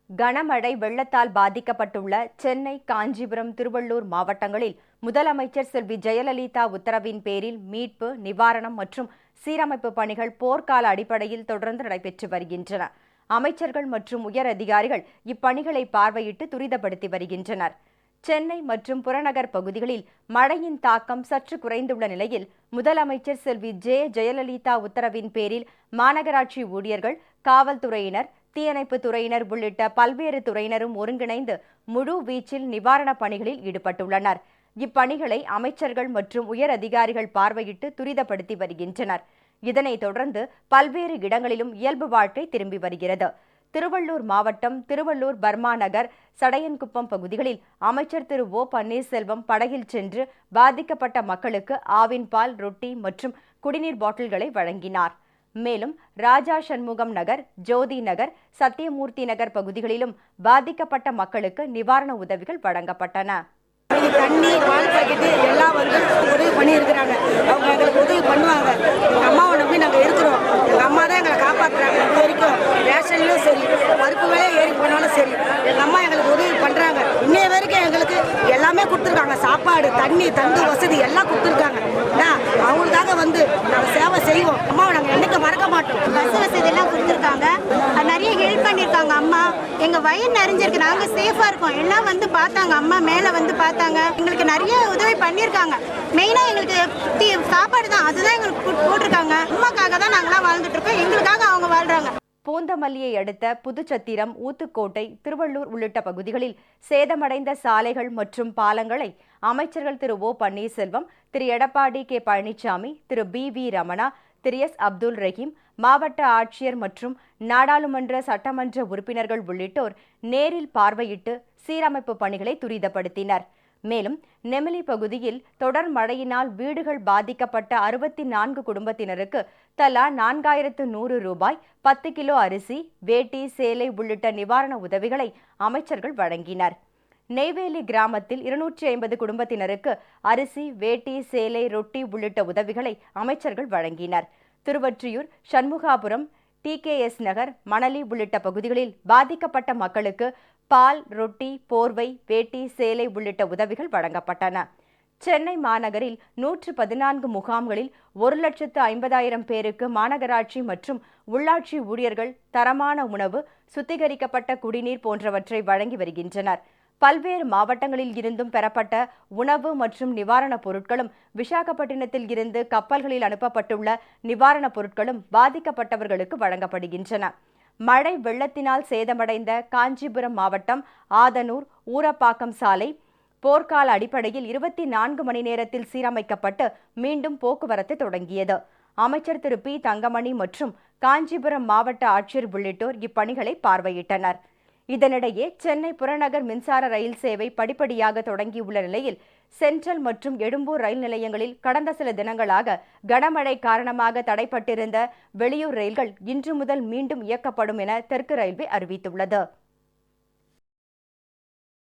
கனமழை வெள்ளத்தால் பாதிக்கப்பட்டுள்ள சென்னை, காஞ்சிபுரம், திருவள்ளூர் மாவட்டங்களில் முதலமைச்சர் செல்வி ஜெயலலிதா உத்தரவின் பேரில் மீட்பு, நிவாரணம் மற்றும் சீரமைப்பு பணிகள் போர்க்கால அடிப்படையில் தொடர்ந்து நடைபெற்று வருகின்றன. அமைச்சர்கள் மற்றும் உயர் அதிகாரிகள் இப்பணிகளை பார்வையிட்டு துரிதப்படுத்தி வருகின்றனர். சென்னை மற்றும் புறநகர் பகுதிகளில் மழையின் தாக்கம் சற்று குறைந்துள்ள நிலையில் முதலமைச்சர் செல்வி ஜெயலலிதா உத்தரவின் பேரில் மாநகராட்சி ஊழியர்கள், காவல்துறையினர், தீயணைப்பு துறையினர் உள்ளிட்ட பல்வேறு துறையினரும் ஒருங்கிணைந்து முழு வீச்சில் நிவாரணப் பணிகளில் ஈடுபட்டுள்ளனர். இப்பணிகளை அமைச்சர்கள் மற்றும் உயர் அதிகாரிகள் பார்வையிட்டு துரிதப்படுத்தி வருகின்றனர். இதனைத் தொடர்ந்து பல்வேறு இடங்களிலும் இயல்பு வாழ்க்கை திரும்பி வருகிறது. திருவள்ளூர் மாவட்டம் திருவள்ளூர் பர்மா நகர், சடையன்குப்பம் பகுதிகளில் அமைச்சர் திரு ஓ பன்னீர்செல்வம் படகில் சென்று பாதிக்கப்பட்ட மக்களுக்கு ஆவின் பால், ரொட்டி மற்றும் குடிநீர் பாட்டில்களை வழங்கினார். மேலும் ராஜா சண்முகம் நகர், ஜோதி நகர், சத்தியமூர்த்தி நகர் பகுதிகளிலும் பாதிக்கப்பட்ட மக்களுக்கு நிவாரண உதவிகள் வழங்கப்பட்டன. தண்ணி, பால் பாக்கெட்டு எல்லாம் உதவி பண்ணியிருக்கிறாங்க. அவங்க எங்களுக்கு உதவி பண்ணுவாங்க. எங்கள் அம்மாவை நம்பி நாங்கள் இருக்கிறோம். எங்கள் அம்மா தான் எங்களை காப்பாற்றுறாங்க. இது வரைக்கும் ரேஷன்லையும் சரி, பருப்பு விலை ஏறி போனாலும் சரி, எங்கள் அம்மா எங்களுக்கு உதவி பண்ணுறாங்க. இன்னைய வரைக்கும் எங்களுக்கு எல்லாமே கொடுத்துருக்காங்க. சாப்பாடு, தண்ணி, தந்து வசதி எல்லாம் கொடுத்துருக்காங்க. அவங்களுக்காக நாங்கள் சேவை செய்வோம். அம்மாவை நாங்கள் என்னைக்கு மறக்க மாட்டோம். பஸ் வசதி எல்லாம் கொடுத்துருக்காங்க. நிறைய ஹெல்ப் பண்ணியிருக்காங்க. அம்மா எங்கள் வயிறு நிறைஞ்சிருக்கு, நாங்கள் சேஃபாக இருக்கோம். எல்லாம் பார்த்தாங்க. அம்மா மேலே பார்த்தாங்க. எங்களுக்கு நிறைய உதவி பண்ணியிருக்காங்க. மெயினாக எங்களுக்கு சாப்பாடு தான், அதுதான் எங்களுக்கு போட்டிருக்காங்க. அம்மாக்காக தான் நாங்களாம் வாழ்ந்துட்டு இருக்கோம். எங்களுக்காக அவங்க வாழ்றாங்க. பூந்தமல்லியை அடுத்த புதுச்சத்திரம், ஊத்துக்கோட்டை, திருவள்ளூர் உள்ளிட்ட பகுதிகளில் சேதமடைந்த சாலைகள் மற்றும் பாலங்களை அமைச்சர்கள் திரு ஓ பன்னீர்செல்வம், திரு எடப்பாடி கே பழனிசாமி, திரு பி ரமணா, திரு எஸ் அப்துல் ரஹீம், மாவட்ட ஆட்சியர் மற்றும் நாடாளுமன்ற சட்டமன்ற உறுப்பினர்கள் உள்ளிட்டோர் நேரில் பார்வையிட்டு சீரமைப்பு பணிகளை துரிதப்படுத்தினர். மேலும் நெமிலி பகுதியில் தொடர் மழையினால் வீடுகள் பாதிக்கப்பட்ட 64 குடும்பத்தினருக்கு தலா 4100 ரூபாய், 10 கிலோ அரிசி, வேட்டி, சேலை உள்ளிட்ட நிவாரண உதவிகளை அமைச்சர்கள் வழங்கினர். நெய்வேலி கிராமத்தில் 250 குடும்பத்தினருக்கு அரிசி, வேட்டி, சேலை, ரொட்டி உள்ளிட்ட உதவிகளை அமைச்சர்கள் வழங்கினர். திருவொற்றியூர், சண்முகாபுரம், TKS நகர், மணலி உள்ளிட்ட பகுதிகளில் பாதிக்கப்பட்ட மக்களுக்கு பால், ரொட்டி, போர்வை, வேட்டி, சேலை உள்ளிட்ட உதவிகள் வழங்கப்பட்டன. சென்னை மாநகரில் 114 முகாம்களில் 1,50,000 பேருக்கு மாநகராட்சி மற்றும் உள்ளாட்சி ஊழியர்கள் தரமான உணவு, சுத்திகரிக்கப்பட்ட குடிநீர் போன்றவற்றை வழங்கி வருகின்றனர். பல்வேறு மாவட்டங்களில் இருந்தும் பெறப்பட்ட உணவு மற்றும் நிவாரணப் பொருட்களும், விசாகப்பட்டினத்தில் இருந்து கப்பல்களில் அனுப்பப்பட்டுள்ள நிவாரணப் பொருட்களும் பாதிக்கப்பட்டவர்களுக்கு வழங்கப்படுகின்றன. மழை வெள்ளத்தினால் சேதமடைந்த காஞ்சிபுரம் மாவட்டம் ஆதனூர், ஊரப்பாக்கம் சாலை போர்க்கால அடிப்படையில் 24 மணி நேரத்தில் சீரமைக்கப்பட்டு மீண்டும் போக்குவரத்து தொடங்கியது. அமைச்சர் திரு பி தங்கமணி மற்றும் காஞ்சிபுரம் மாவட்ட ஆட்சியர் உள்ளிட்டோர் இப்பணிகளை பார்வையிட்டனர். இதனிடையே சென்னை புறநகர் மின்சார ரயில் சேவை படிப்படியாக தொடங்கியுள்ள நிலையில் சென்ட்ரல் மற்றும் எழும்பூர் ரயில் நிலையங்களில் கடந்த சில தினங்களாக கனமழை காரணமாக தடைப்பட்டிருந்த வெளியூர் ரயில்கள் இன்று முதல் மீண்டும் இயக்கப்படும் என தெற்கு ரயில்வே அறிவித்துள்ளது.